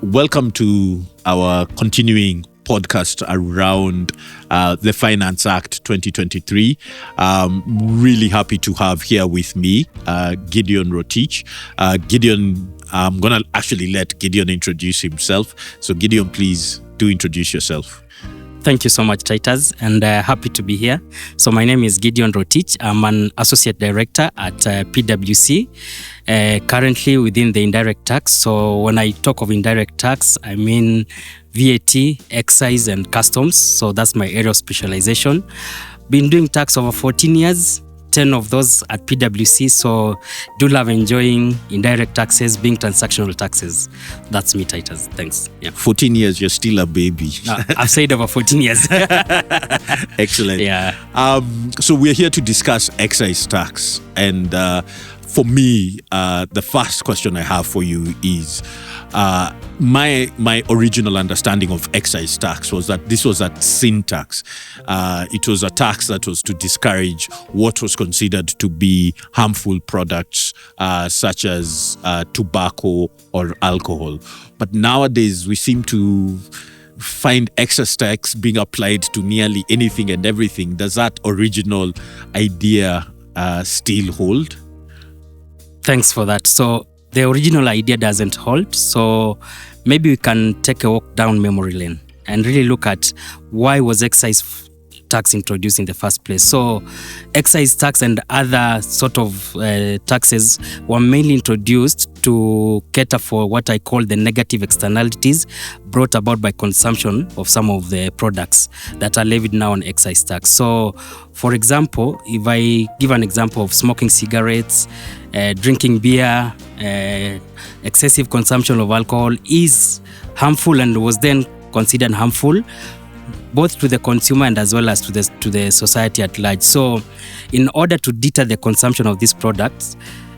Welcome to our continuing podcast around the Finance Act 2023. Really happy to have here with me Gideon Rotich. Gideon, I'm going to actually let Gideon introduce himself. So Gideon, please do introduce yourself. Thank you so much, Titus, and happy to be here. So my name is Gideon Rotich. I'm an Associate Director at PwC, currently within the indirect tax. So when I talk of indirect tax, I mean VAT, excise, and customs. So that's my area of specialization. Been doing tax over 14 years, 10 of those at PwC. So do love enjoying indirect taxes, being transactional taxes. That's me, Titus. Thanks. Yeah. 14 years, you're still a baby. No, I've said over 14 years. Excellent. Yeah. So we're here to discuss excise tax. And for me, the first question I have for you is, my original understanding of excise tax was that this was a sin tax. It was a tax that was to discourage what was considered to be harmful products, such as tobacco or alcohol. But nowadays, we seem to find excise tax being applied to nearly anything and everything. Does that original idea still hold? Thanks for that. So the original idea doesn't hold. So maybe we can take a walk down memory lane and really look at why was excise tax introduced in the first place. So excise tax and other sort of taxes were mainly introduced to cater for what I call the negative externalities brought about by consumption of some of the products that are levied now on excise tax. So for example, if I give an example of smoking cigarettes, drinking beer, excessive consumption of alcohol is harmful and was then considered harmful both to the consumer and as well as to the society at large. So in order to deter the consumption of these products,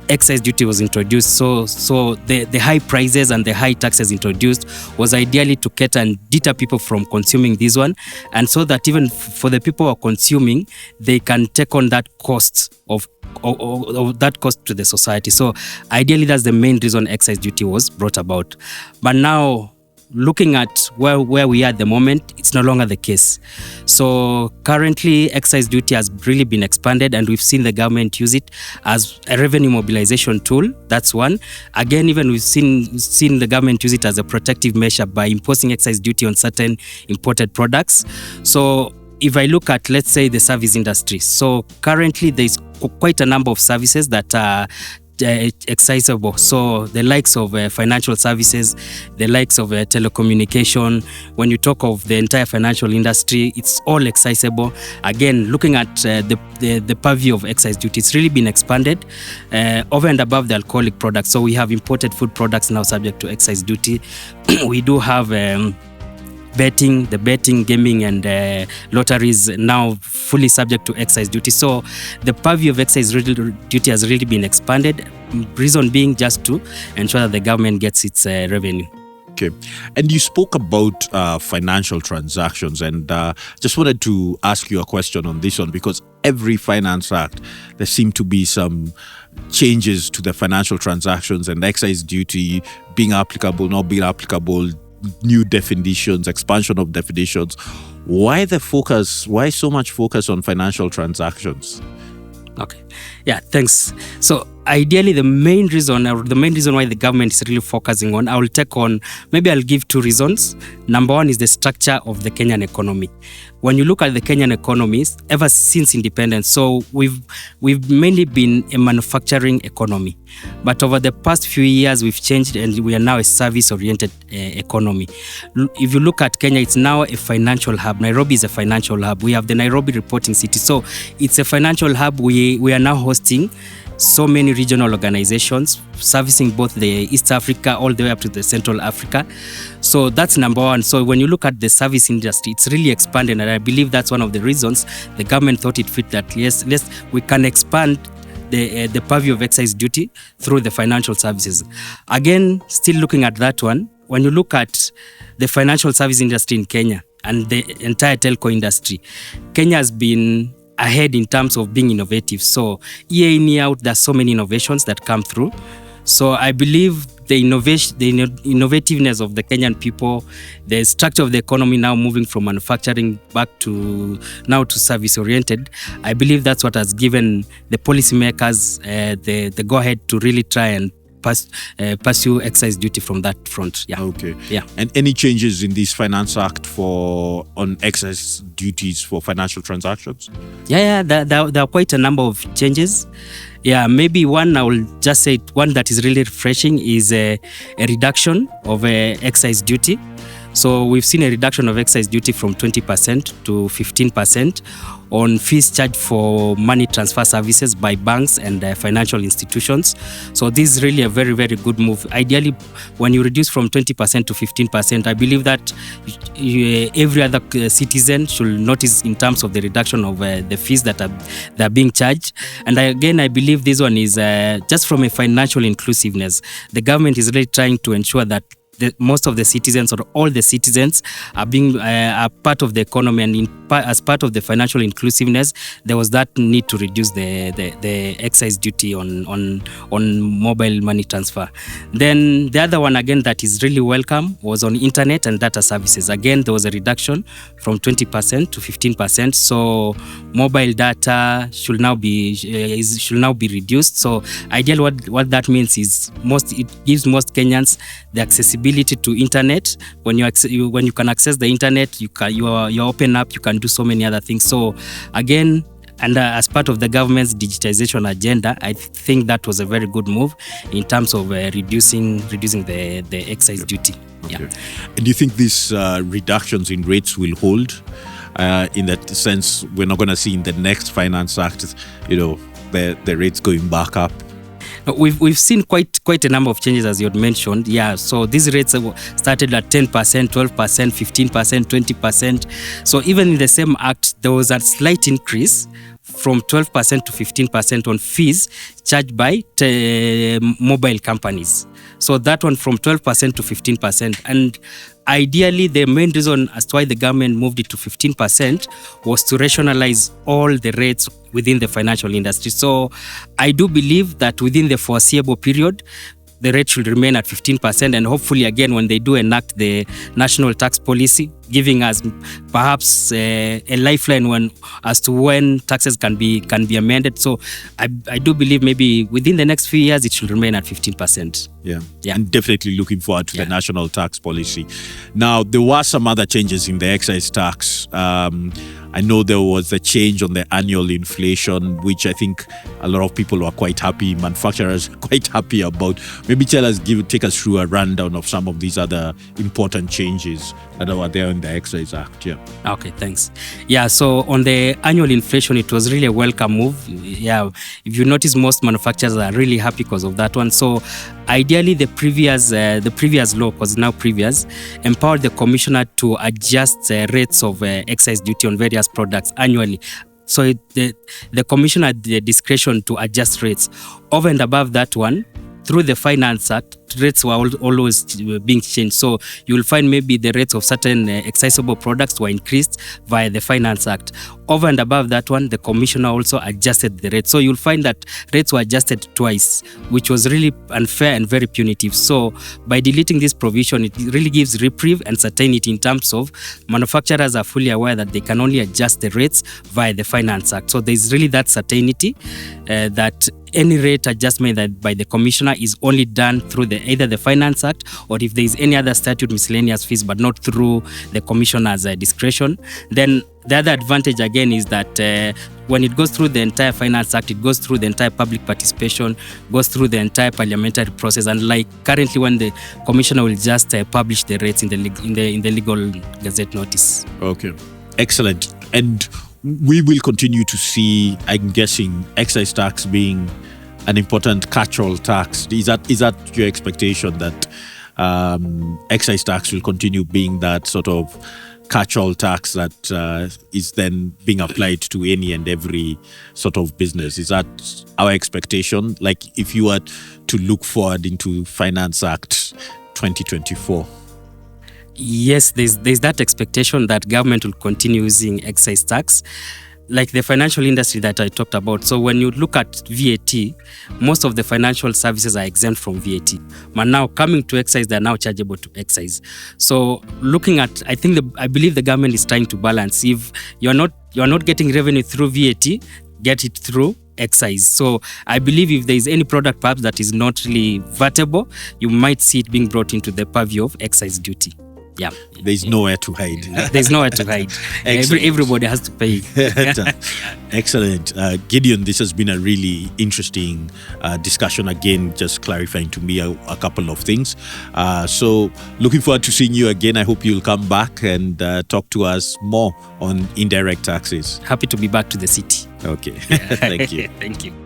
excise duty was introduced. So the high prices and the high taxes introduced was ideally to cater and deter people from consuming this one, and so that even for the people who are consuming, they can take on that cost of that cost to the society. So ideally, that's the main reason excise duty was brought about. But now, looking at where we are at the moment, it's no longer the case. So currently, excise duty has really been expanded, and we've seen the government use it as a revenue mobilization tool. That's one. Again, even we've seen the government use it as a protective measure by imposing excise duty on certain imported products. So if I look at, let's say, the service industry, so currently there's quite a number of services that are excisable. So the likes of financial services, the likes of telecommunication. When you talk of the entire financial industry, it's all excisable. Again, looking at the purview of excise duty, it's really been expanded over and above the alcoholic products. So we have imported food products now subject to excise duty. We do have betting, gaming, and lotteries now fully subject to excise duty. So the purview of excise duty has really been expanded. Reason being just to ensure that the government gets its revenue. Okay. And you spoke about financial transactions, and just wanted to ask you a question on this one, because every Finance Act, there seem to be some changes to the financial transactions and excise duty being applicable, not being applicable, new definitions, expansion of definitions. Why so much focus on financial transactions? Okay. Yeah, thanks. So ideally, the main reason why the government is really focusing on, I'll give two reasons. Number one is the structure of the Kenyan economy. When you look at the Kenyan economy, ever since independence, so we've mainly been a manufacturing economy. But over the past few years, we've changed and we are now a service-oriented economy. If you look at Kenya, it's now a financial hub. Nairobi is a financial hub. We have the Nairobi reporting city. So it's a financial hub. We are now hosting so many regional organizations servicing both the East Africa all the way up to the Central Africa. So that's number one. So when you look at the service industry, it's really expanded, and I believe that's one of the reasons the government thought it fit that yes, we can expand the purview of excise duty through the financial services. Again, still looking at that one, when you look at the financial service industry in Kenya and the entire telco industry, Kenya has been ahead in terms of being innovative. So year in, year out, there's so many innovations that come through. So I believe the innovativeness of the Kenyan people, the structure of the economy now moving from manufacturing back to now to service oriented, I believe that's what has given the policymakers the go ahead to really try and pursue excise duty from that front. Yeah. Okay. Yeah. And any changes in this Finance Act on excise duties for financial transactions? Yeah. There are quite a number of changes. Yeah, maybe one I will just say one that is really refreshing is a reduction of excise duty. So we've seen a reduction of excise duty from 20% to 15% on fees charged for money transfer services by banks and financial institutions. So this is really a very, very good move. Ideally, when you reduce from 20% to 15%, I believe that every other citizen should notice in terms of the reduction of the fees that are being charged. And I believe this one is just from a financial inclusiveness. The government is really trying to ensure that most of the citizens or all the citizens are part of the economy, and as part of the financial inclusiveness, there was that need to reduce the excise duty on mobile money transfer. Then the other one again that is really welcome was on internet and data services. Again, there was a reduction from 20% to 15%. So mobile data should now be reduced. So ideally, what that means is it gives most Kenyans the accessibility to internet. When you can access the internet, you open up, you can do so many other things. So again, and as part of the government's digitization agenda, I think that was a very good move in terms of reducing the excise duty. Okay. Yeah. And do you think these reductions in rates will hold? In that sense, we're not going to see in the next Finance Act, the rates going back up. We've seen quite a number of changes, as you had mentioned. Yeah, so these rates started at 10%, 12%, 15%, 20%. So even in the same act, there was a slight increase from 12% to 15% on fees charged by mobile companies. So that one from 12% to 15%. And ideally, the main reason as to why the government moved it to 15% was to rationalize all the rates within the financial industry. So I do believe that within the foreseeable period, the rate should remain at 15%, and hopefully again when they do enact the national tax policy, giving us perhaps a lifeline as to when taxes can be amended. So I do believe maybe within the next few years it should remain at 15%. Yeah. And definitely looking forward to the national tax policy. Now, there were some other changes in the excise tax. I know there was a change on the annual inflation, which I think a lot of people were quite happy, manufacturers quite happy about. Maybe take us through a rundown of some of these other important changes that were there in the Excise Act. Yeah. Okay, thanks. Yeah, so on the annual inflation, it was really a welcome move. Yeah, if you notice, most manufacturers are really happy because of that one. So ideally, the previous law, was now previous, empowered the commissioner to adjust rates of excise duty on various products annually. So the commissioner had the discretion to adjust rates. Over and above that one, through the Finance Act, rates were always being changed. So you will find maybe the rates of certain excisable products were increased via the Finance Act. Over and above that one, the commissioner also adjusted the rates. So you'll find that rates were adjusted twice, which was really unfair and very punitive. So by deleting this provision, it really gives reprieve and certainty in terms of manufacturers are fully aware that they can only adjust the rates via the Finance Act. So there's really that certainty that any rate adjustment that by the commissioner is only done through either the Finance Act, or if there is any other statute miscellaneous fees, but not through the commissioner's discretion. Then the other advantage again is that when it goes through the entire Finance Act, it goes through the entire public participation, goes through the entire parliamentary process, and like currently when the commissioner will just publish the rates in the legal gazette notice. Okay, excellent. And we will continue to see, I'm guessing, excise tax being an important catch-all tax. Is that your expectation, that excise tax will continue being that sort of catch-all tax that is then being applied to any and every sort of business? Is that our expectation? Like if you were to look forward into Finance Act 2024? Yes, there's that expectation that government will continue using excise tax. like the financial industry that I talked about. So when you look at VAT, most of the financial services are exempt from VAT. But now coming to excise, they're now chargeable to excise. So looking at, I believe the government is trying to balance. If you're not getting revenue through VAT, get it through excise. So I believe if there is any product perhaps that is not really vatable, you might see it being brought into the purview of excise duty. Yeah, there's nowhere to hide. There's nowhere to hide. Everybody has to pay. Excellent. Gideon, this has been a really interesting discussion. Again, just clarifying to me a couple of things. So looking forward to seeing you again. I hope you'll come back and talk to us more on indirect taxes. Happy to be back to the city. Okay. Thank you. Thank you.